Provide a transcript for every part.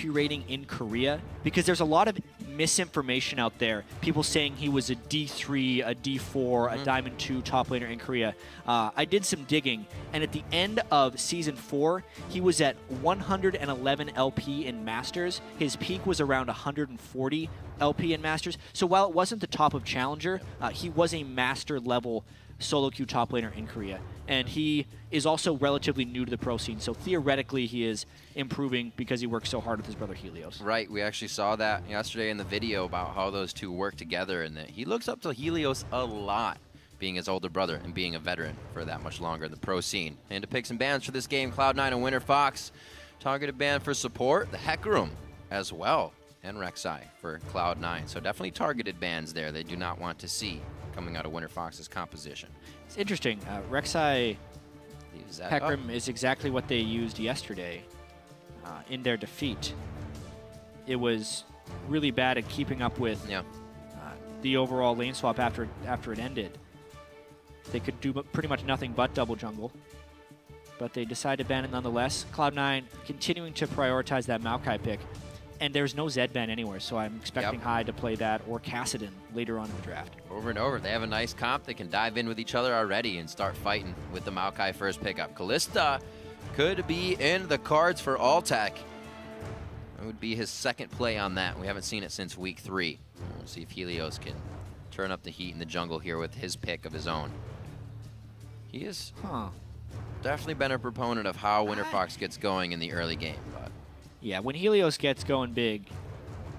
entry rating in Korea? Because there's a lot of misinformation out there. People saying he was a D3, a D4, a Diamond 2 top laner in Korea. I did some digging, and at the end of Season 4, he was at 111 LP in Masters. His peak was around 140 LP in Masters. So while it wasn't the top of Challenger, he was a Master-level solo queue top laner in Korea. And he is also relatively new to the pro scene, so theoretically he is improving because he works so hard with his brother Helios. Right, we actually saw that yesterday in the video about how those two work together, and that he looks up to Helios a lot, being his older brother and being a veteran for that much longer in the pro scene. And to pick some bans for this game, Cloud9 and Winterfox. Targeted ban for support, the Hecarim as well, and Rek'Sai for Cloud9. So definitely targeted bans there they do not want to see coming out of Winterfox's composition. It's interesting. Rek'Sai Hecarim is exactly what they used yesterday in their defeat. It was really bad at keeping up with the overall lane swap after it ended. They could do pretty much nothing but double jungle, but they decided to ban it nonetheless. Cloud9 continuing to prioritize that Maokai pick. And there's no Zed ban anywhere, so I'm expecting High to play that or Kassadin later on in the draft. Over and over. They have a nice comp. They can dive in with each other already and start fighting with the Maokai first pickup. Kalista could be in the cards for Altec. It would be his second play on that. We haven't seen it since week 3. We'll see if Helios can turn up the heat in the jungle here with his pick of his own. He has definitely been a proponent of how Winterfox gets going in the early game, but yeah, when Helios gets going big,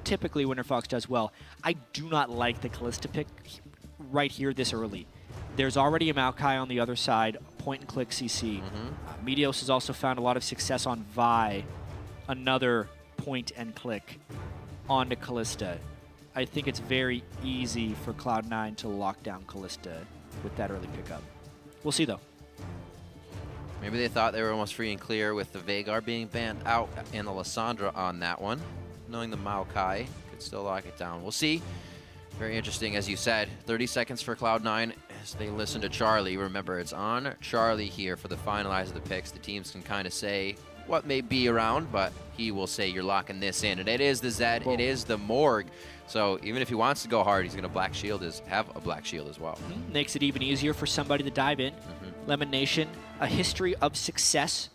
typically Winterfox does well. I do not like the Kalista pick right here this early. There's already a Maokai on the other side, point-and-click CC. Meteos has also found a lot of success on Vi, another point-and-click onto Kalista. I think it's very easy for Cloud9 to lock down Kalista with that early pickup. We'll see, though. Maybe they thought they were almost free and clear with the Veigar being banned out and the Lissandra on that one. Knowing the Maokai could still lock it down. We'll see. Very interesting, as you said. 30 seconds for Cloud9 as they listen to Charlie. Remember, it's on Charlie here for the finalize of the picks. The teams can kind of say what may be around, but he will say you're locking this in. And it is the Zed, it is the Morg. So even if he wants to go hard, he's going to Black Shield, have a Black Shield as well. Makes it even easier for somebody to dive in. Lemon Nation, a history of success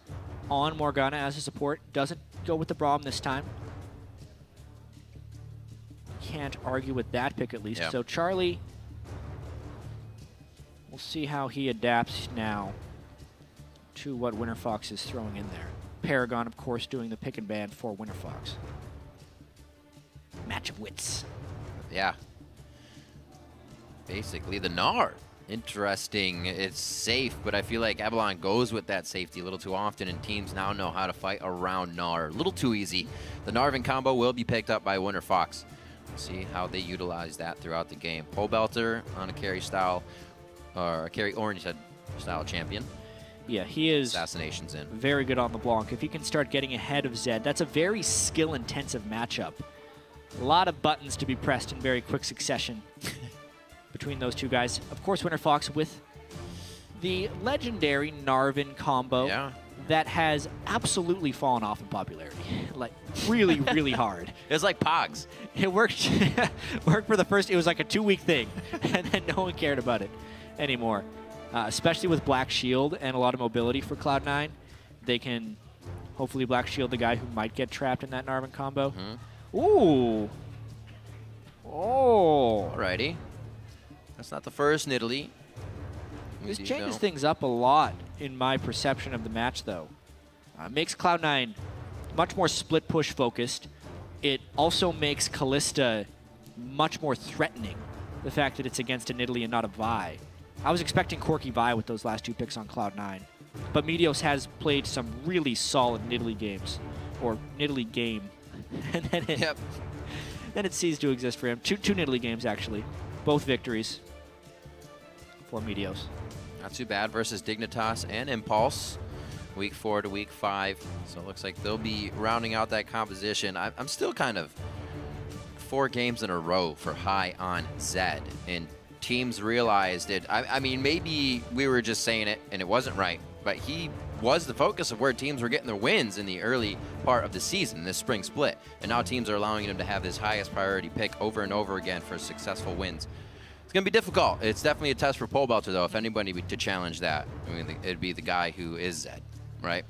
on Morgana as a support. Doesn't go with the Braum this time. Can't argue with that pick at least. So Charlie, we'll see how he adapts now to what Winterfox is throwing in there. Paragon, of course, doing the pick and ban for Winterfox. Match of wits. Yeah. Basically the Gnar. Interesting. It's safe, but I feel like Avalon goes with that safety a little too often, and teams now know how to fight around Gnar. A little too easy. The Narvin combo will be picked up by Winterfox. We'll see how they utilize that throughout the game. Pole Belter on a carry style, or a carry orange style champion. Yeah, he is Assassinations in. Very good on the block. If he can start getting ahead of Zed, that's a very skill-intensive matchup. A lot of buttons to be pressed in very quick succession between those two guys. Of course, Winterfox with the legendary Narvin combo that has absolutely fallen off in popularity. Like, really, really hard. It's like Pogs. It worked, worked for the first, it was like a 2-week thing, and then no one cared about it anymore. Especially with Black Shield and a lot of mobility for Cloud9. They can hopefully Black Shield the guy who might get trapped in that Narvin combo. Ooh. Oh. Alrighty. That's not the first Nidalee. This changes things up a lot in my perception of the match, though. Makes Cloud9 much more split push focused. It also makes Kalista much more threatening, the fact that it's against a Nidalee and not a Vi. I was expecting Corki Vi with those last 2 picks on Cloud9, but Meteos has played some really solid Nidalee games, or Nidalee game, and then it ceased to exist for him. Two Nidalee games, actually. Both victories for Meteos. Not too bad versus Dignitas and Impulse. Week 4 to week 5. So it looks like they'll be rounding out that composition. I'm still kind of 4 games in a row for high on Zed. And teams realized it. I mean, maybe we were just saying it and it wasn't right. But he was the focus of where teams were getting their wins in the early part of the season, this spring split. And now teams are allowing them to have this highest priority pick over and over again for successful wins. It's going to be difficult. It's definitely a test for Pole Belter, though, if anybody to challenge that. I mean, it'd be the guy who is Zed, right?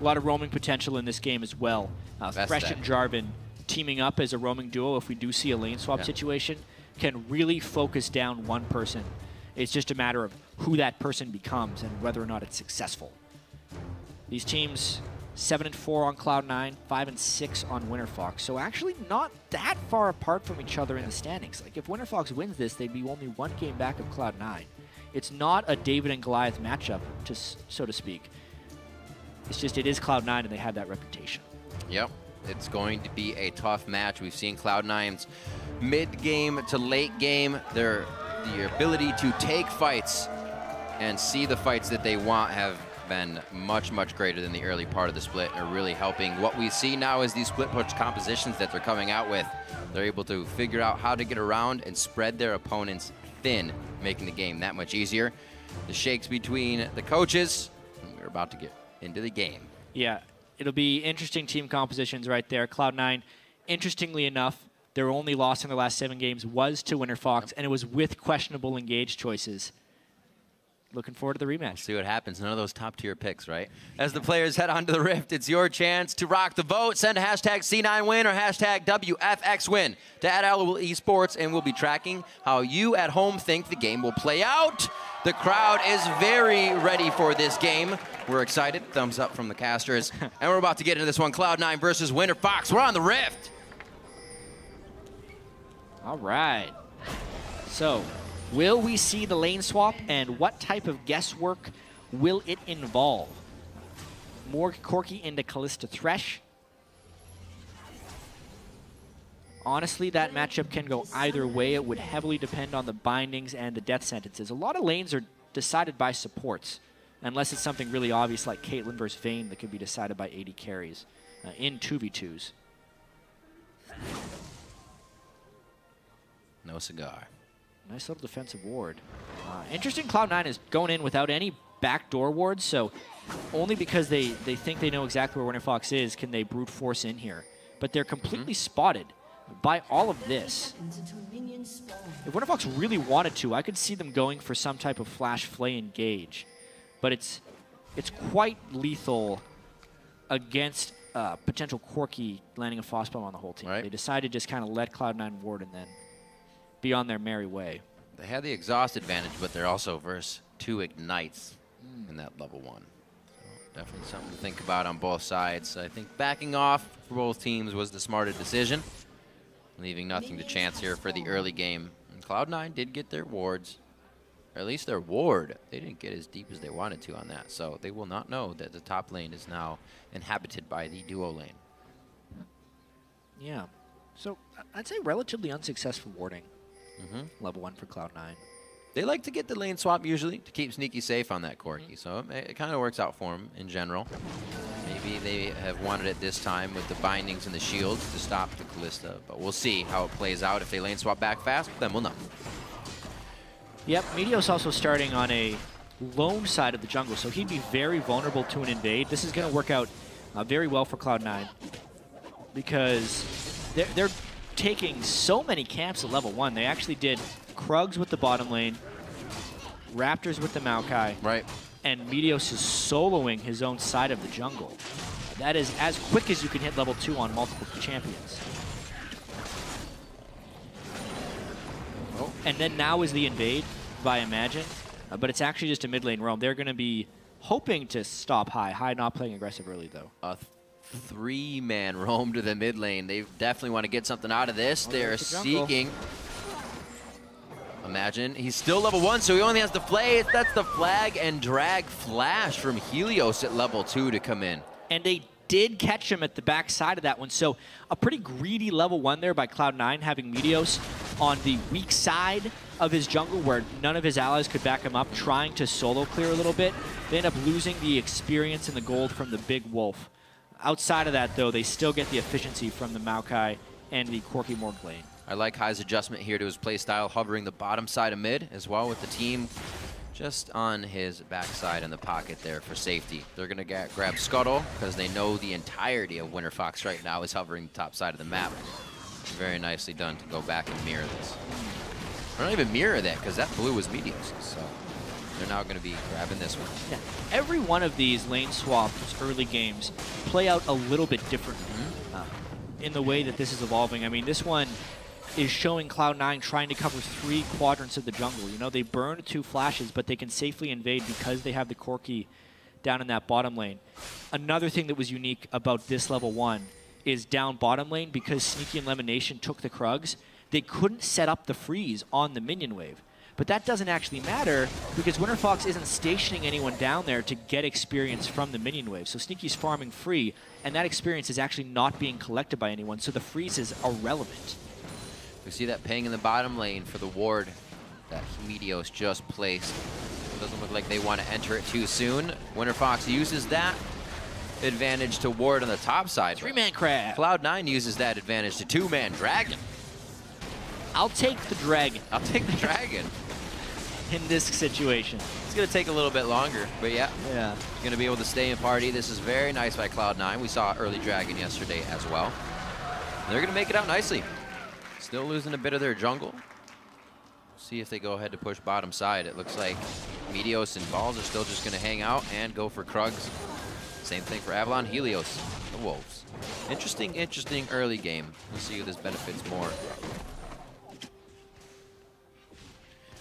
A lot of roaming potential in this game as well. Thresh and Jarvan teaming up as a roaming duo, if we do see a lane swap situation, can really focus down one person. It's just a matter of who that person becomes and whether or not it's successful. These teams, 7-4 on Cloud9, 5-6 on WinterFox. So actually not that far apart from each other in the standings. Like if WinterFox wins this, they'd be only one game back of Cloud9. It's not a David and Goliath matchup, so to speak. It's just it is Cloud9 and they have that reputation. Yep, it's going to be a tough match. We've seen Cloud9's mid-game to late game, the ability to take fights and see the fights that they want have been much, much greater than the early part of the split, and are really helping. What we see now is these split push compositions that they're coming out with. They're able to figure out how to get around and spread their opponents thin, making the game that much easier. The shakes between the coaches, and we're about to get into the game. Yeah, it'll be interesting team compositions right there. Cloud9, interestingly enough, their only loss in their last 7 games was to WinterFox, and it was with questionable engage choices. Looking forward to the rematch. We'll see what happens. None of those top-tier picks, right? As the players head onto the Rift, it's your chance to rock the vote. Send a hashtag C9win or hashtag WFXWin to @Alawil Esports, and we'll be tracking how you at home think the game will play out. The crowd is very ready for this game. We're excited. Thumbs up from the casters. And we're about to get into this one. Cloud9 versus WinterFox. We're on the Rift. All right. So, will we see the lane swap, and what type of guesswork will it involve? More Corki into Kalista Thresh. Honestly, that matchup can go either way. It would heavily depend on the bindings and the death sentences. A lot of lanes are decided by supports, unless it's something really obvious like Caitlyn versus Vayne that could be decided by 80 carries in 2v2s. No cigar. Nice little defensive ward. Interesting, Cloud9 is going in without any backdoor wards, so only because they think they know exactly where WinterFox is can they brute force in here. But they're completely spotted by all of this. If WinterFox really wanted to, I could see them going for some type of flash flay engage. But it's quite lethal against potential Corki landing a Frostbomb on the whole team. Right. They decided to just kind of let Cloud9 ward and then be on their merry way. They had the exhaust advantage, but they're also versus 2 ignites in that level 1. So definitely something to think about on both sides. I think backing off for both teams was the smarter decision, leaving nothing to chance here for the early game. And Cloud9 did get their wards, or at least their ward. They didn't get as deep as they wanted to on that, so they will not know that the top lane is now inhabited by the duo lane. Yeah, so I'd say relatively unsuccessful warding. Level 1 for Cloud9. They like to get the lane swap usually to keep Sneaky safe on that Corki, so it kind of works out for them in general. Maybe they have wanted it this time with the bindings and the shields to stop the Kalista, but we'll see how it plays out. If they lane swap back fast, then we'll know. Yep, Meteos also starting on a lone side of the jungle, so he'd be very vulnerable to an invade. This is going to work out very well for Cloud9 because they're taking so many camps at level 1. They actually did Krugs with the bottom lane, Raptors with the Maokai, right, and Meteos is soloing his own side of the jungle. That is as quick as you can hit level 2 on multiple champions. And then now is the invade by Imagine, but it's actually just a mid lane roam. They're going to be hoping to stop High. High not playing aggressive early, though. 3-man roam to the mid lane. They definitely want to get something out of this. They're seeking. Imagine. He's still level 1, so he only has the flay. That's the flag and drag flash from Helios at level 2 to come in. And they did catch him at the back side of that one, so a pretty greedy level 1 there by Cloud9, having Meteos on the weak side of his jungle where none of his allies could back him up, trying to solo clear a little bit. They end up losing the experience and the gold from the big wolf. Outside of that, though, they still get the efficiency from the Maokai and the Corki Morg lane. I like High's adjustment here to his playstyle, hovering the bottom side of mid as well, with the team Just on his backside in the pocket there for safety. They're going to grab Scuttle because they know the entirety of WinterFox right now is hovering the top side of the map. Very nicely done to go back and mirror this. Or not even mirror that, because that blue was Meteos. So they're now going to be grabbing this one. Yeah. Every one of these lane swaps early games play out a little bit differently in the way that this is evolving. I mean, this one is showing Cloud9 trying to cover 3 quadrants of the jungle. You know, they burn 2 flashes, but they can safely invade because they have the Corki down in that bottom lane. Another thing that was unique about this level 1 is down bottom lane, because Sneaky and Lemonation took the Krugs, they couldn't set up the freeze on the minion wave. But that doesn't actually matter because WinterFox isn't stationing anyone down there to get experience from the minion wave. So Sneaky's farming free, and that experience is actually not being collected by anyone, so the freeze is irrelevant. We see that ping in the bottom lane for the ward that Meteos just placed. Doesn't look like they want to enter it too soon. WinterFox uses that advantage to ward on the top side. 3-man crab. Cloud9 uses that advantage to 2-man dragon. I'll take the dragon. I'll take the dragon. In this situation. It's going to take a little bit longer, but yeah. Going to be able to stay in party. This is very nice by Cloud9. We saw early dragon yesterday as well. And they're going to make it out nicely. Still losing a bit of their jungle. See if they go ahead to push bottom side. It looks like Meteos and Balls are still just going to hang out and go for Krugs. Same thing for Avalon, Helios, the Wolves. Interesting early game. We'll see who this benefits more.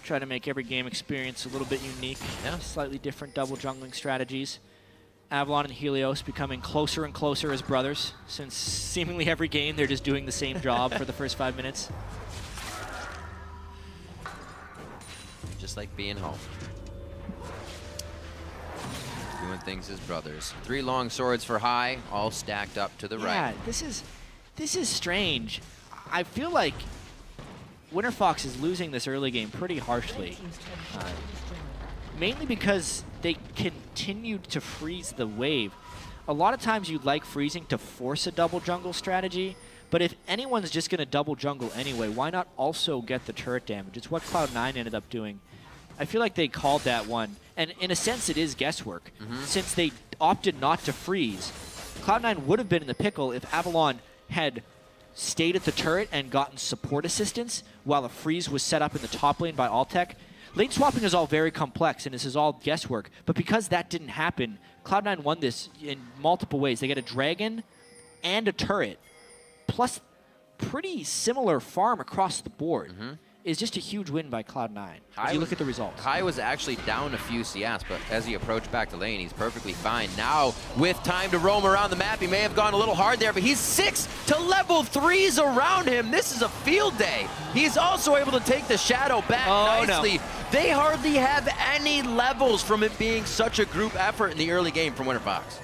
Try to make every game experience a little bit unique. Yeah. Slightly different double jungling strategies. Avalon and Helios becoming closer and closer as brothers, since seemingly every game they're just doing the same job for the first 5 minutes. Just like being home. Doing things as brothers. 3 long swords for high, all stacked up to the right. Yeah, this is strange. I feel like WinterFox is losing this early game pretty harshly. Mainly because they continued to freeze the wave. A lot of times you'd like freezing to force a double jungle strategy, but if anyone's just going to double jungle anyway, why not also get the turret damage? It's what Cloud9 ended up doing. I feel like they called that one, and in a sense it is guesswork. Since they opted not to freeze, Cloud9 would have been in the pickle if Avalon had stayed at the turret and gotten support assistance while a freeze was set up in the top lane by Altec. Lane swapping is all very complex, and this is all guesswork. But because that didn't happen, Cloud9 won this in multiple ways. They get a dragon and a turret, plus pretty similar farm across the board. Is just a huge win by Cloud9. If you look at the results. Kai was actually down a few CS, but as he approached back to lane, he's perfectly fine. Now, with time to roam around the map, he may have gone a little hard there, but he's 6 to level 3s around him. This is a field day. He's also able to take the shadow back nicely. No. They hardly have any levels from it being such a group effort in the early game from WinterFox.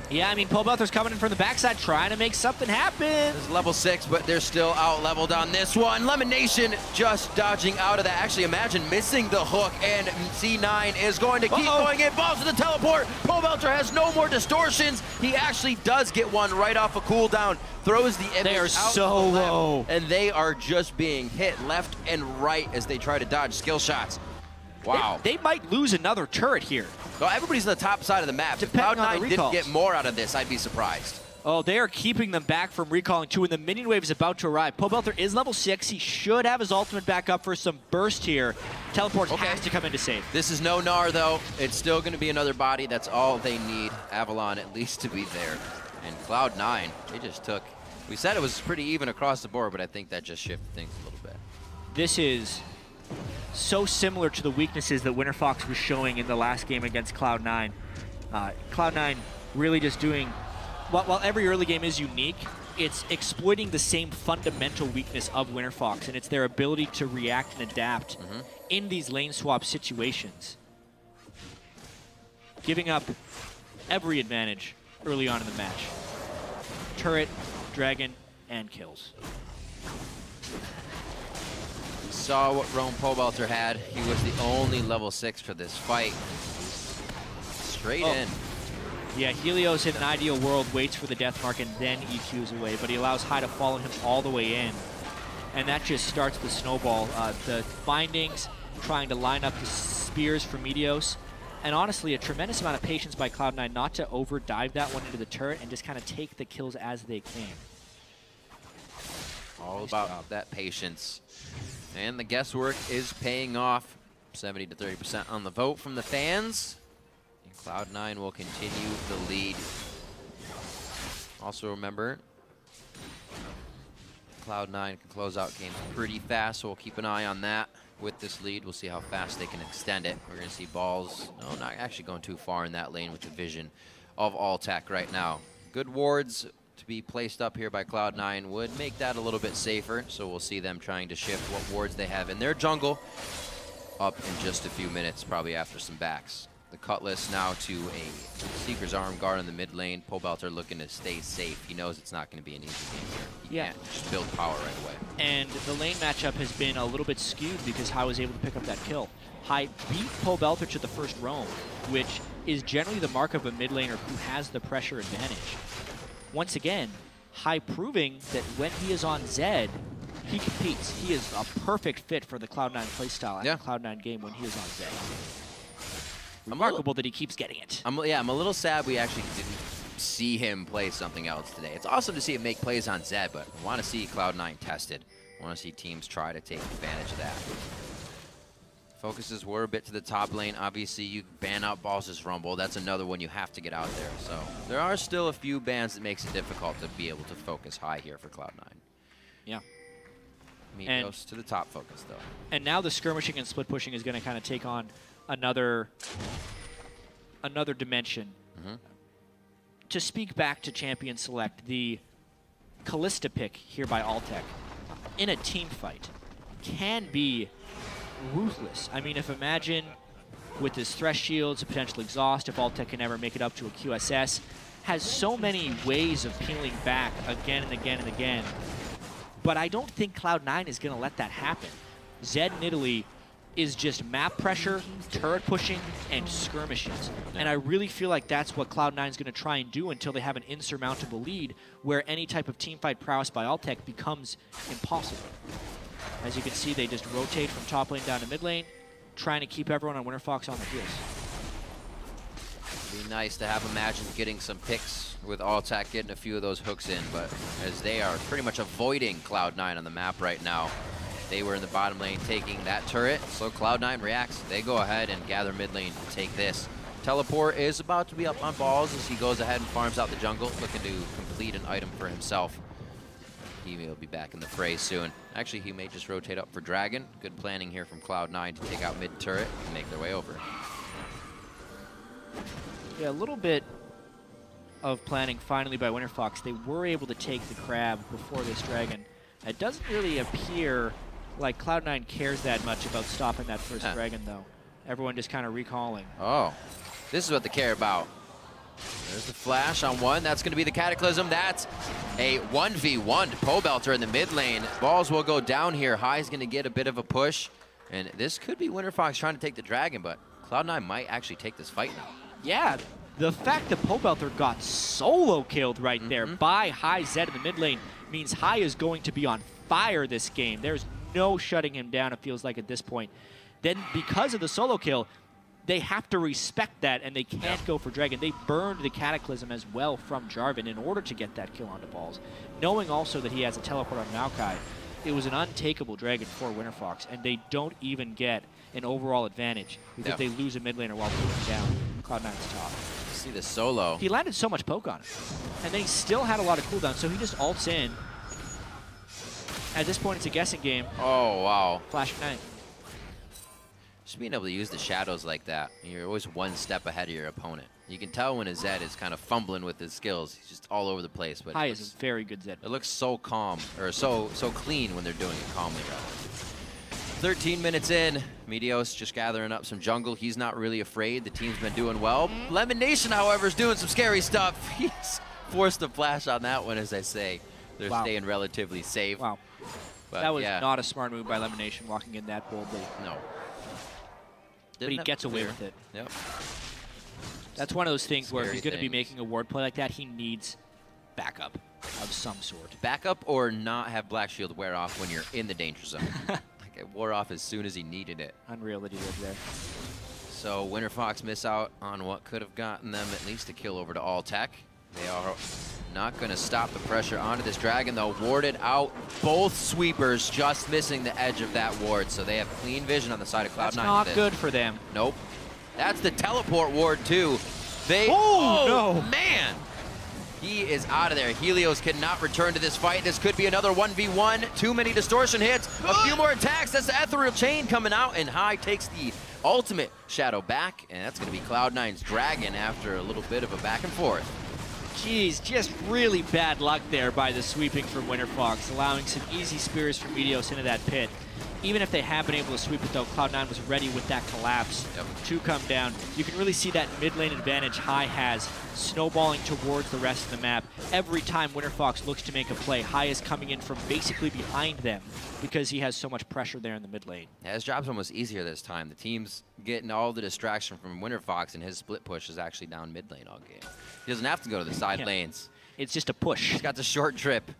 Yeah, I mean, Pobelter's coming in from the backside trying to make something happen. This is level 6, but they're still out-leveled on this one. Lemonation just dodging out of that. Actually, imagine missing the hook, and C9 is going to keep going in. Balls to the teleport. Pobelter has no more distortions. He actually does get one right off a cooldown. Throws the image They are out so low. And they are just being hit left and right as they try to dodge skill shots. Wow. They might lose another turret here. Well, everybody's on the top side of the map. If Cloud9 didn't get more out of this, I'd be surprised. Oh, they are keeping them back from recalling too, and the minion wave is about to arrive. Pobelter is level 6. He should have his ultimate back up for some burst here. Teleport has to come in to save. This is no Gnar, though. It's still going to be another body. That's all they need. Avalon at least to be there. And Cloud9, they just took... We said it was pretty even across the board, but I think that just shifted things a little bit. This is so similar to the weaknesses that WinterFox was showing in the last game against Cloud9. Cloud9 really just doing, while every early game is unique, it's exploiting the same fundamental weakness of WinterFox, and it's their ability to react and adapt in these lane swap situations. Giving up every advantage early on in the match. Turret, dragon, and kills. Saw what Rome Pobelter had. He was the only level 6 for this fight. Straight in. Yeah, Helios in an ideal world waits for the death mark and then EQs away, but he allows High to follow him all the way in. And that just starts the snowball. The bindings trying to line up the spears for Meteos. And honestly, a tremendous amount of patience by Cloud9 not to over-dive that one into the turret and just kind of take the kills as they came. All about that patience. And the guesswork is paying off. 70 to 30% on the vote from the fans. And Cloud9 will continue the lead. Also remember, Cloud9 can close out games pretty fast, so we'll keep an eye on that. With this lead, we'll see how fast they can extend it. We're going to see balls, no, not actually going too far in that lane with the vision of Alltech right now. Good wards to be placed up here by Cloud9 would make that a little bit safer, so we'll see them trying to shift what wards they have in their jungle up in just a few minutes, probably after some backs. The Cutlass now to a Seeker's Arm Guard in the mid lane. Pobelter looking to stay safe. He knows it's not going to be an easy game here. He can't just build power right away. And the lane matchup has been a little bit skewed because Hai was able to pick up that kill. Hai beat Pobelter to the first roam, which is generally the mark of a mid laner who has the pressure advantage. Once again, Hai proving that when he is on Zed, he competes. He is a perfect fit for the Cloud9 playstyle at the Cloud9 game when he is on Zed. Remarkable that he keeps getting it. I'm a little sad we actually didn't see him play something else today. It's awesome to see him make plays on Zed, but I want to see Cloud9 tested. I want to see teams try to take advantage of that. Focuses were a bit to the top lane. Obviously, you ban out Balls' Rumble. That's another one you have to get out there. So there are still a few bans that makes it difficult to be able to focus high here for Cloud9. Yeah. Meteos to the top focus, though. And now the skirmishing and split pushing is going to kind of take on another dimension. To speak back to Champion Select, the Kalista pick here by Alltech in a team fight can be ruthless. I mean, if imagine with his Thresh Shields, a potential exhaust, if Alltech can ever make it up to a QSS, has so many ways of peeling back again and again and again. But I don't think Cloud9 is going to let that happen. Zed in Italy is just map pressure, turret pushing, and skirmishes. And I really feel like that's what Cloud9 is going to try and do until they have an insurmountable lead where any type of teamfight prowess by Alltech becomes impossible. As you can see, they just rotate from top lane down to mid lane, trying to keep everyone on Winterfox on their heels. It'd be nice to have Imagine getting some picks with Alltech getting a few of those hooks in, but as they are pretty much avoiding Cloud9 on the map right now. They were in the bottom lane taking that turret, so Cloud9 reacts. They go ahead and gather mid lane to take this. Teleport is about to be up on Balls as he goes ahead and farms out the jungle, looking to complete an item for himself. He will be back in the fray soon. Actually, he may just rotate up for Dragon. Good planning here from Cloud9 to take out mid turret and make their way over. Yeah, a little bit of planning finally by Winterfox. They were able to take the crab before this Dragon. It doesn't really appear like Cloud9 cares that much about stopping that first Dragon, though. Everyone just kind of recalling. Oh, this is what they care about. There's the flash on one. That's going to be the Cataclysm. That's a 1v1 to Pobelter in the mid lane. Balls will go down here. Hai's going to get a bit of a push. And this could be Winterfox trying to take the Dragon, but Cloud9 might actually take this fight now. Yeah, the fact that Pobelter got solo killed right there by Hai Zed in the mid lane means Hai is going to be on fire this game. There's no shutting him down, it feels like, at this point. Then, because of the solo kill, they have to respect that, and they can't go for Dragon. They burned the Cataclysm as well from Jarvan in order to get that kill onto Balls. Knowing also that he has a teleport on Maokai, it was an untakeable Dragon for Winterfox, and they don't even get an overall advantage because they lose a mid laner while pulling down Cloud9's top. See the solo. He landed so much poke on him, and then he still had a lot of cooldown, so he just ults in. At this point, it's a guessing game. Oh, wow. Flash Ignite. Just being able to use the shadows like that, you're always one step ahead of your opponent. You can tell when a Zed is kind of fumbling with his skills. He's just all over the place. But Hai is a very good Zed. It looks so calm, or so clean when they're doing it calmly, rather. 13 minutes in, Meteos just gathering up some jungle. He's not really afraid. The team's been doing well. Lemon Nation, however, is doing some scary stuff. He's forced to flash on that one, as I say. They're staying relatively safe. Wow. But that was not a smart move by Lemon Nation, walking in that boldly. No. But he gets away with it. Yep. That's one of those things where if he's going to be making a ward play like that, he needs backup of some sort. Backup or not have Black Shield wear off when you're in the danger zone. Like, It wore off as soon as he needed it. Unreal that he lived there. So WinterFox miss out on what could have gotten them at least a kill over to Alltech. They are not going to stop the pressure onto this Dragon, though. Warded out, both sweepers just missing the edge of that ward, so they have clean vision on the side of Cloud9. That's not good for them. Nope. That's the teleport ward, too. Oh, no. Man! He is out of there. Helios cannot return to this fight. This could be another 1v1. Too many distortion hits. A few more attacks. That's the Ethereal Chain coming out, and High takes the ultimate shadow back, and that's going to be Cloud9's Dragon after a little bit of a back and forth. Jeez, just really bad luck there by the sweeping from WinterFox, allowing some easy spears from Meteos into that pit. Even if they have been able to sweep it, though, Cloud9 was ready with that collapse to come down. You can really see that mid lane advantage High has snowballing towards the rest of the map. Every time WinterFox looks to make a play, High is coming in from basically behind them because he has so much pressure there in the mid lane. Yeah, his job's almost easier this time. The team's getting all the distraction from WinterFox, and his split push is actually down mid lane all game. He doesn't have to go to the side lanes. It's just a push. He's got the short trip.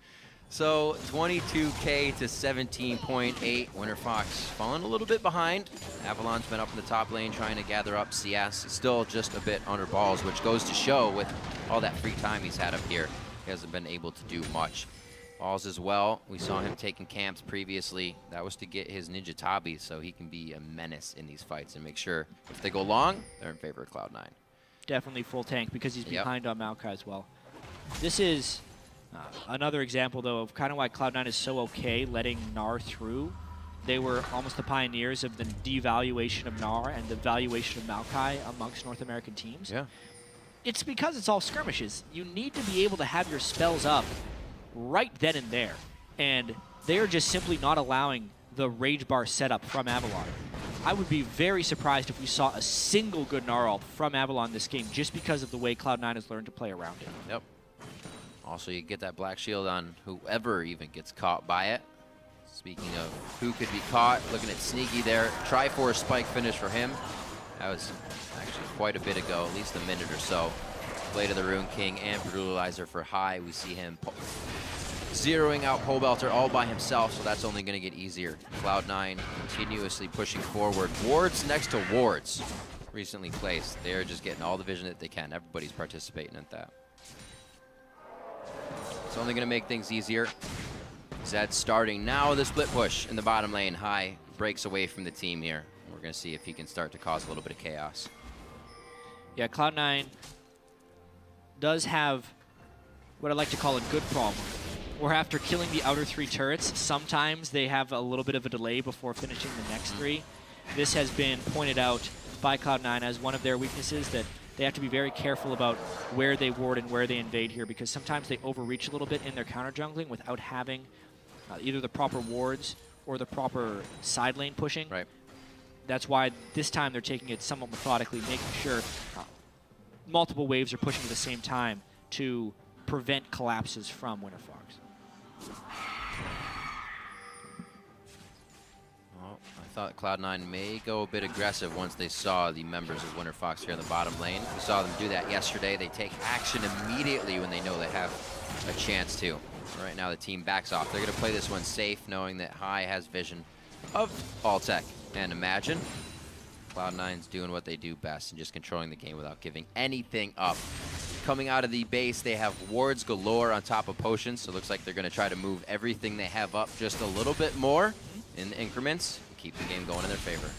So 22K to 17.8. WinterFox falling a little bit behind. Avalon's been up in the top lane trying to gather up CS. Still just a bit under balls, which goes to show with all that free time he's had up here. He hasn't been able to do much. Balls as well. We saw him taking camps previously. That was to get his Ninja Tabi so he can be a menace in these fights and make sure if they go long, they're in favor of Cloud9. Definitely full tank because he's behind on Maokai as well. This is another example, though, of kind of why Cloud9 is so okay letting Gnar through. They were almost the pioneers of the devaluation of Gnar and the valuation of Maokai amongst North American teams. Yeah. It's because it's all skirmishes. You need to be able to have your spells up right then and there. And they're just simply not allowing the Rage Bar setup from Avalon. I would be very surprised if we saw a single good Gnar ult from Avalon this game just because of the way Cloud9 has learned to play around it. Yep. Also, you get that Black Shield on whoever even gets caught by it. Speaking of who could be caught, looking at Sneaky there. Triforce spike finish for him. That was actually quite a bit ago, at least a minute or so. Blade of the Rune King and Brutalizer for High. We see him zeroing out Pole Belter all by himself, so that's only going to get easier. Cloud9 continuously pushing forward. Wards next to wards recently placed. They're just getting all the vision that they can. Everybody's participating at that. It's only going to make things easier. Zed starting now the split push in the bottom lane. High breaks away from the team here. We're going to see if he can start to cause a little bit of chaos. Yeah, Cloud9 does have what I like to call a good problem, where after killing the outer 3 turrets, sometimes they have a little bit of a delay before finishing the next 3. This has been pointed out by Cloud9 as one of their weaknesses, that they have to be very careful about where they ward and where they invade here, because sometimes they overreach a little bit in their counter jungling without having either the proper wards or the proper side lane pushing. Right. That's why this time they're taking it somewhat methodically, making sure multiple waves are pushing at the same time to prevent collapses from WinterFox. Well, I thought Cloud9 may go a bit aggressive once they saw the members of WinterFox here in the bottom lane. We saw them do that yesterday. They take action immediately when they know they have a chance to. Right now the team backs off. They're going to play this one safe, knowing that High has vision of Alltech. And imagine Cloud9's doing what they do best and just controlling the game without giving anything up. Coming out of the base, they have wards galore on top of potions, so it looks like they're going to try to move everything they have up just a little bit more in increments and keep the game going in their favor.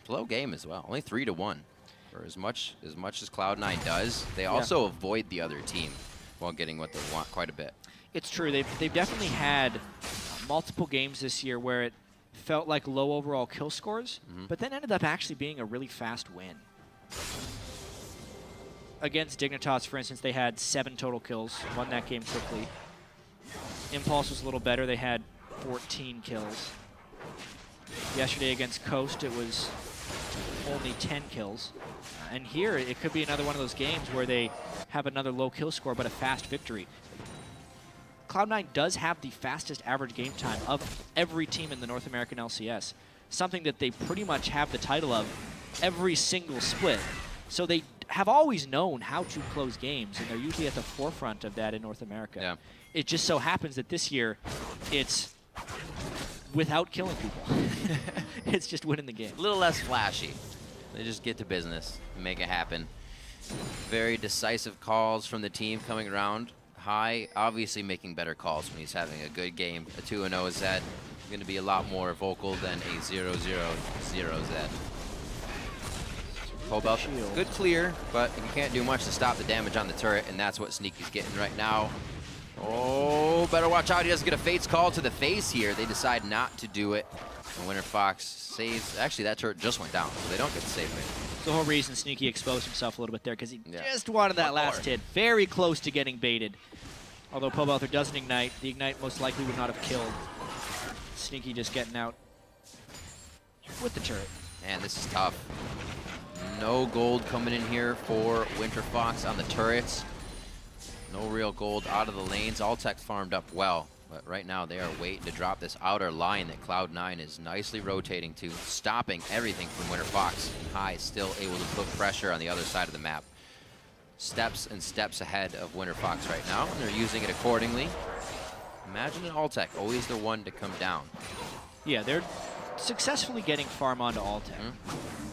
Slow game as well, only 3-1. For as much as Cloud9 does, they also avoid the other team while getting what they want quite a bit. It's true. They've definitely had multiple games this year where it felt like low overall kill scores, but then ended up actually being a really fast win. Against Dignitas, for instance, they had 7 total kills, won that game quickly. Impulse was a little better. They had 14 kills. Yesterday against Coast, it was only 10 kills. And here, it could be another one of those games where they have another low kill score, but a fast victory. Cloud9 does have the fastest average game time of every team in the North American LCS, something that they pretty much have the title of every single split. So they have always known how to close games, and they're usually at the forefront of that in North America. Yeah. It just so happens that this year, it's without killing people. It's just winning the game. A little less flashy. They just get to business and make it happen. Very decisive calls from the team coming around. High, obviously making better calls when he's having a good game. A 2-0 Zed going to be a lot more vocal than a 0-0-0 Zed. Pobelter, good clear, but you can't do much to stop the damage on the turret, and that's what Sneaky's getting right now. Oh, better watch out. He doesn't get a Fate's Call to the face here. They decide not to do it. And Winterfox saves. Actually, that turret just went down, so they don't get the save it. The whole reason Sneaky exposed himself a little bit there, because he just wanted that last hit. Very close to getting baited. Although Pobelter doesn't ignite, the ignite most likely would not have killed. Sneaky just getting out with the turret. Man, this is tough. No gold coming in here for Winterfox on the turrets. No real gold out of the lanes. Altec farmed up well, but right now they are waiting to drop this outer line that Cloud9 is nicely rotating to, stopping everything from Winterfox. And High still able to put pressure on the other side of the map. Steps and steps ahead of Winterfox right now, and they're using it accordingly. Imagine an Altec, always the one to come down. Yeah, they're successfully getting farm onto Altec.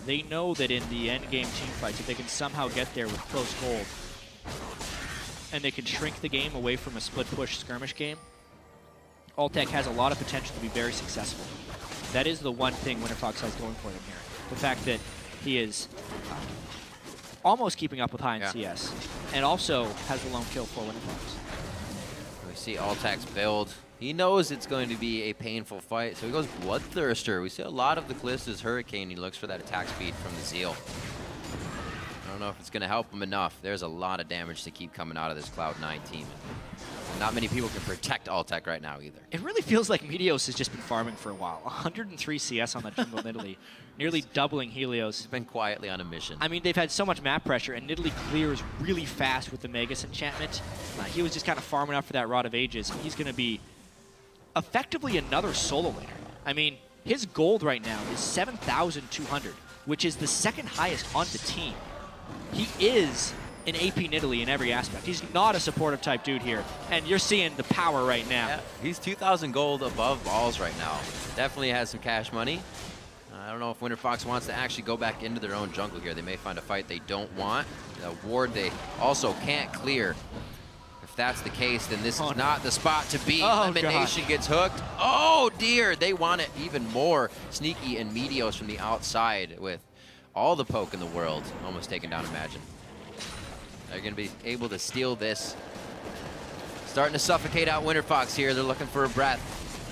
They know that in the end game team fights, if they can somehow get there with close gold, and they can shrink the game away from a split push skirmish game, Altec has a lot of potential to be very successful. That is the one thing Winterfox has going for them here. The fact that he is almost keeping up with High in CS, and also has the lone kill for Winterfox. We see Altec's build. He knows it's going to be a painful fight, so he goes Bloodthirster. We see a lot of the Kallista's Hurricane. He looks for that attack speed from the Zeal. I don't know if it's going to help him enough. There's a lot of damage to keep coming out of this Cloud9 team. Not many people can protect Altec right now either. It really feels like Meteos has just been farming for a while. 103 CS on that jungle Nidalee, nearly doubling Helios. He's been quietly on a mission. I mean, they've had so much map pressure, and Nidalee clears really fast with the Magus enchantment. He was just kind of farming up for that Rod of Ages. He's going to be effectively another solo laner. I mean, his gold right now is 7,200, which is the second highest on the team. He is an AP Nidalee in every aspect. He's not a supportive type dude here, and you're seeing the power right now. Yeah, he's 2,000 gold above Balls right now. Definitely has some cash money. I don't know if Winterfox wants to actually go back into their own jungle here. They may find a fight they don't want. A ward they also can't clear. If that's the case, then this is not the spot to be. Elimination gets hooked. Oh dear, they want it even more. Sneaky and Meteos from the outside with all the poke in the world. Almost taken down Imagine. They're going to be able to steal this. Starting to suffocate out Winterfox here. They're looking for a breath.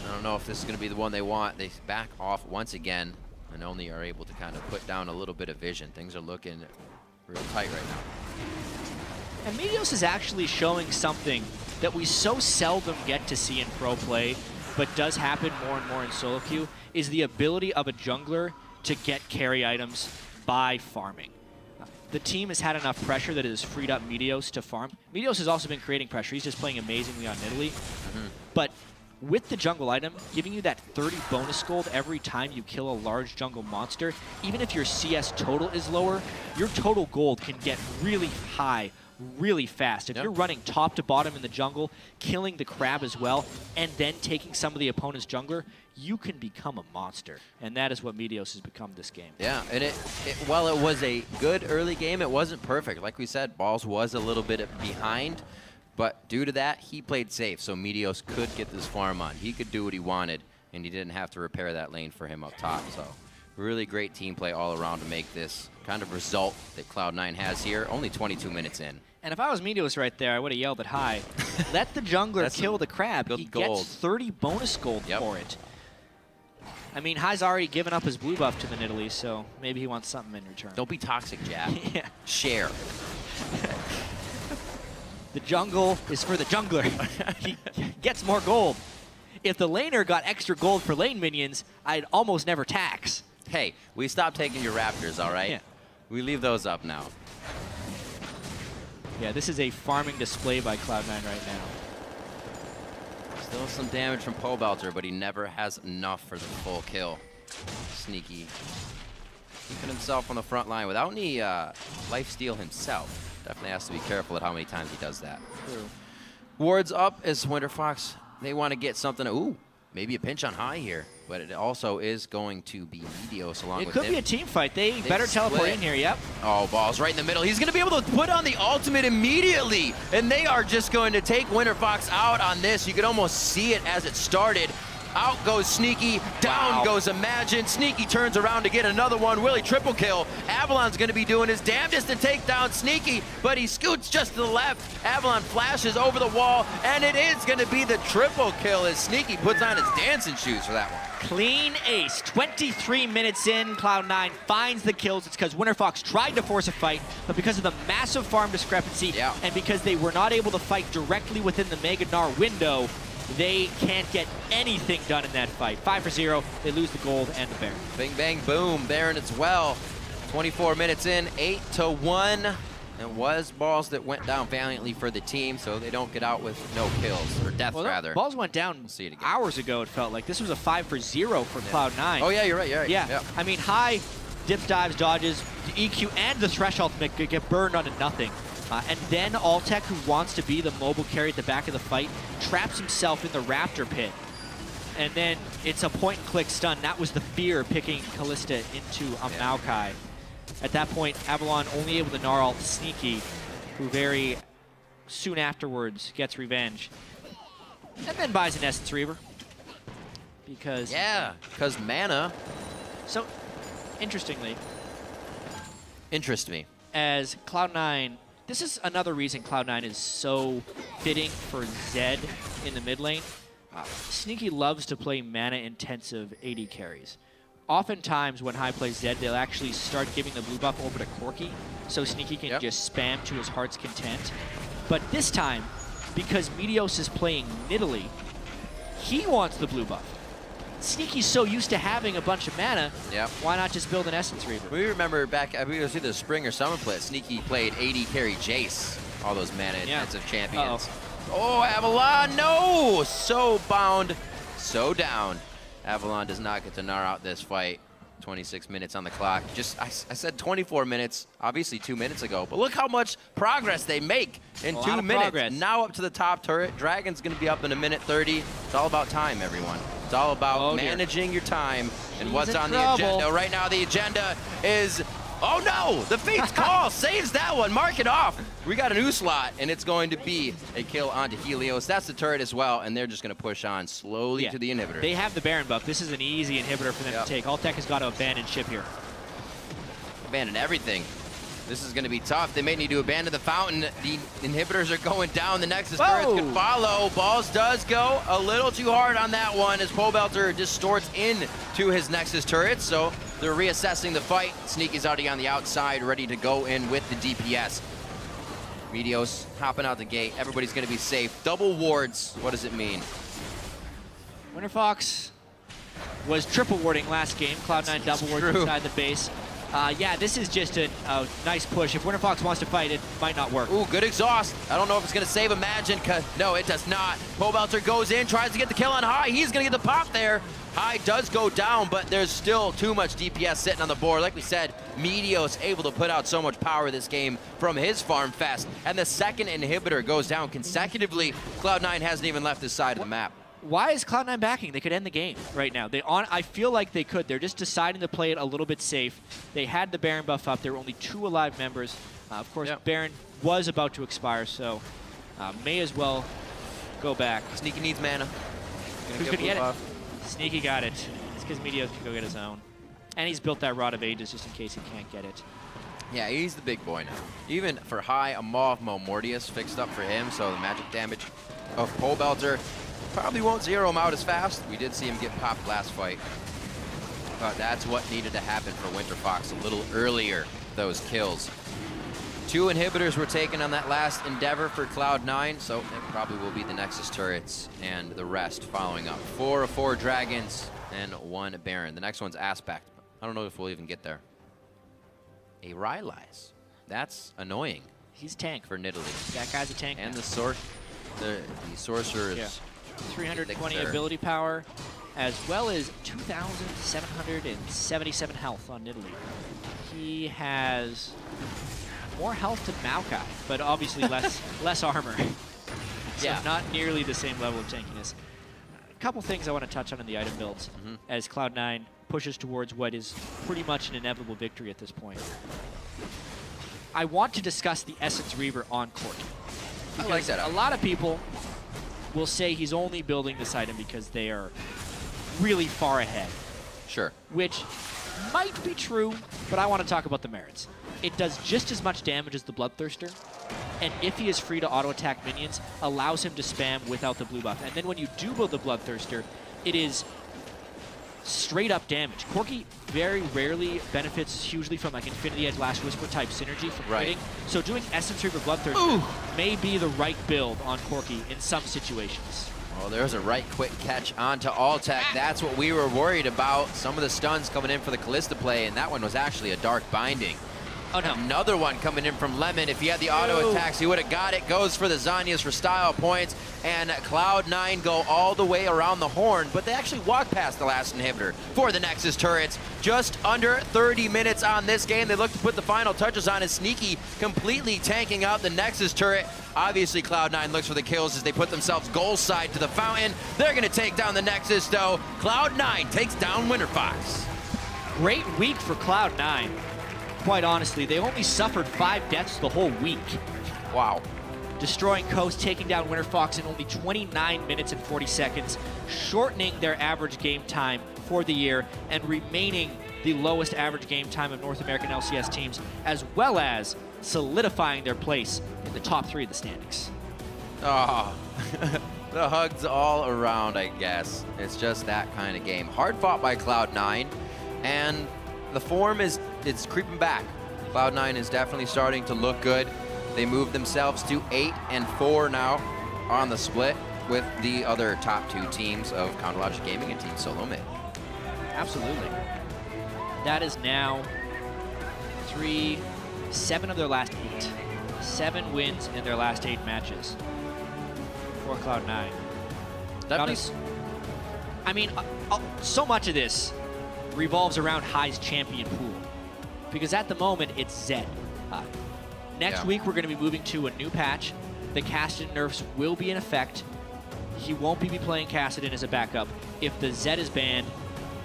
I don't know if this is going to be the one they want. They back off once again and only are able to kind of put down a little bit of vision. Things are looking real tight right now. And Meteos is actually showing something that we so seldom get to see in pro play, but does happen more and more in solo queue, is the ability of a jungler to get carry items by farming. The team has had enough pressure that it has freed up Meteos to farm. Meteos has also been creating pressure. He's just playing amazingly on Nidalee. But with the jungle item, giving you that 30 bonus gold every time you kill a large jungle monster, even if your CS total is lower, your total gold can get really high really fast. If you're running top to bottom in the jungle, killing the crab as well, and then taking some of the opponent's jungler, you can become a monster. And that is what Meteos has become this game. Yeah, and while it was a good early game, it wasn't perfect. Like we said, Balls was a little bit behind, but due to that, he played safe, so Meteos could get this farm on. He could do what he wanted, and he didn't have to repair that lane for him up top. So really great team play all around to make this kind of result that Cloud9 has here, only 22 minutes in. And if I was Meteos right there, I would have yelled at High. Let the jungler kill the crab. He gets 30 bonus gold for it. I mean, High's already given up his blue buff to the Nidalee, so maybe he wants something in return. Don't be toxic, Jab. Share. The jungle is for the jungler. He gets more gold. If the laner got extra gold for lane minions, I'd almost never tax. Hey, we stopped taking your Raptors, all right? Yeah. We leave those up now. Yeah, this is a farming display by Cloud9 right now. Still some damage from Pobelter, but he never has enough for the full kill. Sneaky keeping himself on the front line without any lifesteal himself. Definitely has to be careful at how many times he does that. True. Wards up as Winterfox. They want to get something. Ooh, maybe a pinch on high here. But it also is going to be Meteos along with him. It could be a team fight. They better teleport in here, yep. Oh, Ball's right in the middle. He's going to be able to put on the ultimate immediately. And they are just going to take Winterfox out on this. You could almost see it as it started. Out goes Sneaky, down goes Imagine. Sneaky turns around to get another one. Willie triple kill. Avalon's going to be doing his damnedest to take down Sneaky, but he scoots just to the left. Avalon flashes over the wall, and it is going to be the triple kill as Sneaky puts on his dancing shoes for that one. Clean ace. 23 minutes in, Cloud9 finds the kills. It's because Winterfox tried to force a fight, but because of the massive farm discrepancy, and because they were not able to fight directly within the Mega Gnar window, they can't get anything done in that fight. 5-0, they lose the gold and the Baron. Bing, bang, boom, Baron as well. 24 minutes in, 8-1. It was Balls that went down valiantly for the team, so they don't get out with no kills, or deaths rather. Balls went down hours ago, it felt like. This was a 5-0 for Cloud9. Oh yeah, you're right, Yeah, I mean, high dips, dives, dodges, the EQ and the Thresh ultimate get burned onto nothing. And then Altec, who wants to be the mobile carry at the back of the fight, traps himself in the Raptor pit. And then it's a point-and-click stun. That was the fear picking Kalista into a Maokai. At that point, Avalon only able to Gnar ult Sneaky, who very soon afterwards gets revenge. And then buys an Essence Reaver. Because... yeah, because mana. So, interestingly... interest me. As Cloud9... this is another reason Cloud9 is so fitting for Zed in the mid lane. Sneaky loves to play mana-intensive AD carries. Oftentimes, when High plays Zed, they'll actually start giving the blue buff over to Corki, so Sneaky can just spam to his heart's content. But this time, because Meteos is playing Nidalee, he wants the blue buff. Sneaky's so used to having a bunch of mana, why not just build an Essence Reaver? We remember back, I believe it was either spring or summer play, Sneaky played AD carry Jace, all those mana-intensive champions. Oh, Avalon, no! So bound, so down. Avalon does not get to Gnar out this fight. 26 minutes on the clock. Just, I said 24 minutes, obviously 2 minutes ago, but look how much progress they make in 2 minutes. Now up to the top turret. Dragon's going to be up in 1:30. It's all about time, everyone. It's all about managing your time and what's on the agenda. Right now, the agenda is... oh no! The Fate's Call saves that one. Mark it off. We got a new slot, and it's going to be a kill onto Helios. That's the turret as well, and they're just going to push on slowly to the inhibitor. They have the Baron buff. This is an easy inhibitor for them to take. Altec has got to abandon ship here. Abandon everything. This is going to be tough. They may need to abandon the fountain. The inhibitors are going down. The Nexus turrets could follow. Balls does go a little too hard on that one as Pobelter distorts into his Nexus turrets. So they're reassessing the fight. Sneaky's already on the outside, ready to go in with the DPS. Meteos hopping out the gate. Everybody's going to be safe. Double wards. What does it mean? Winterfox was triple warding last game. Cloud9 double wards inside the base. Yeah, this is just a nice push. If Winterfox wants to fight, it might not work. Ooh, good exhaust. I don't know if it's going to save Imagine. No, it does not. Pobelter goes in, tries to get the kill on High. He's going to get the pop there. High does go down, but there's still too much DPS sitting on the board. Like we said, Meteos able to put out so much power this game from his farm fest. And the second inhibitor goes down consecutively. Cloud9 hasn't even left his side of the map. Why is Cloud9 backing? They could end the game right now. I feel like they could. They're just deciding to play it a little bit safe. They had the Baron buff up. There were only 2 alive members. Of course, Baron was about to expire, so may as well go back. Sneaky needs mana. Who's going to get it? Sneaky got it. It's because Meteos can go get his own. And he's built that Rod of Ages just in case he can't get it. Yeah, he's the big boy now. Even for High, a Maw of Mortius fixed up for him, so the magic damage of Pobelter probably won't zero him out as fast. We did see him get popped last fight. But that's what needed to happen for Winterfox a little earlier, those kills. 2 inhibitors were taken on that last endeavor for Cloud9, so it probably will be the Nexus turrets and the rest following up. 4 of 4 Dragons and 1 Baron. The next one's Aspect. I don't know if we'll even get there. A Rylai's. That's annoying. He's tank for Nidalee. That guy's a tank. And the sorcerer is 320 ability power, as well as 2,777 health on Nidalee. He has more health to Maokai, but obviously less armor. So yeah, not nearly the same level of tankiness. A couple things I want to touch on in the item builds as Cloud9 pushes towards what is pretty much an inevitable victory at this point. I want to discuss the Essence Reaver on Corki. I like that. A lot of people will say he's only building this item because they are really far ahead. Sure. Which might be true, but I want to talk about the merits. It does just as much damage as the Bloodthirster, and if he is free to auto-attack minions, allows him to spam without the blue buff. And then when you do build the Bloodthirster, it is straight up damage. Corki very rarely benefits hugely from like Infinity Edge, Last Whisper type synergy from critting. So doing Essence Reaver Bloodthirster may be the right build on Corki in some situations. Well, there's a right quick catch onto Altec. That's what we were worried about. Some of the stuns coming in for the Kalista play, and that one was actually a Dark Binding. Oh, no. Another one coming in from Lemon. If he had the auto attacks, he would have got it. Goes for the Zhonya's for style points, and Cloud9 go all the way around the horn, but they actually walk past the last inhibitor for the Nexus turrets. Just under 30 minutes on this game. They look to put the final touches on as Sneaky completely tanking out the Nexus turret. Obviously, Cloud9 looks for the kills as they put themselves goal side to the fountain. They're going to take down the Nexus, though. Cloud9 takes down Winterfox. Great week for Cloud9. Quite honestly, they only suffered 5 deaths the whole week. Wow. Destroying Coast, taking down Winterfox in only 29 minutes and 40 seconds, shortening their average game time for the year and remaining the lowest average game time of North American LCS teams, as well as solidifying their place in the top 3 of the standings. Oh, the hugs all around, I guess. It's just that kind of game. Hard fought by Cloud9, and the form is creeping back. Cloud9 is definitely starting to look good. They moved themselves to 8-4 now on the split with the other top 2 teams of Counterlogic Gaming and Team Solo Mid. Absolutely. That is now 7 of their last 8. 7 wins in their last 8 matches for Cloud9. I mean, so much of this revolves around High's champion pool. Because at the moment, it's Zed. Next week, we're going to be moving to a new patch. The Kassadin nerfs will be in effect. He won't be playing Kassadin as a backup. If the Zed is banned,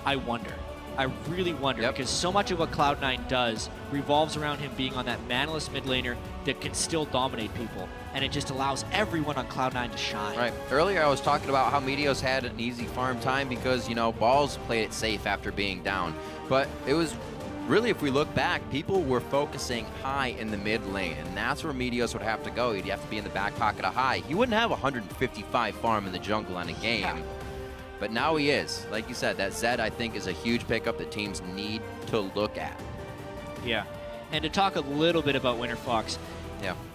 I wonder. I really wonder, because so much of what Cloud9 does revolves around him being on that manaless mid laner that can still dominate people, and it just allows everyone on Cloud9 to shine. Right. Earlier I was talking about how Meteos had an easy farm time because, you know, Balls played it safe after being down. But it was really, if we look back, people were focusing High in the mid lane, and that's where Meteos would have to go. He'd have to be in the back pocket of High. He wouldn't have 155 farm in the jungle in a game. Yeah. But now he is. Like you said, that Zed, I think, is a huge pickup that teams need to look at. Yeah. And to talk a little bit about Winterfox,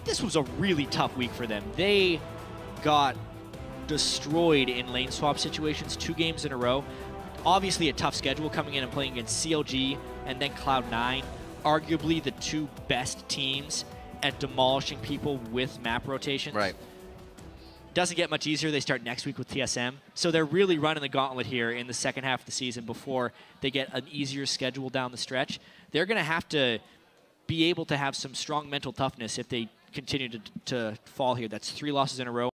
this was a really tough week for them. They got destroyed in lane swap situations 2 games in a row. Obviously a tough schedule coming in and playing against CLG and then Cloud9, arguably the 2 best teams at demolishing people with map rotations. Right. Doesn't get much easier. They start next week with TSM. So they're really running the gauntlet here in the second half of the season before they get an easier schedule down the stretch. They're going to have to be able to have some strong mental toughness if they continue to fall here. That's 3 losses in a row.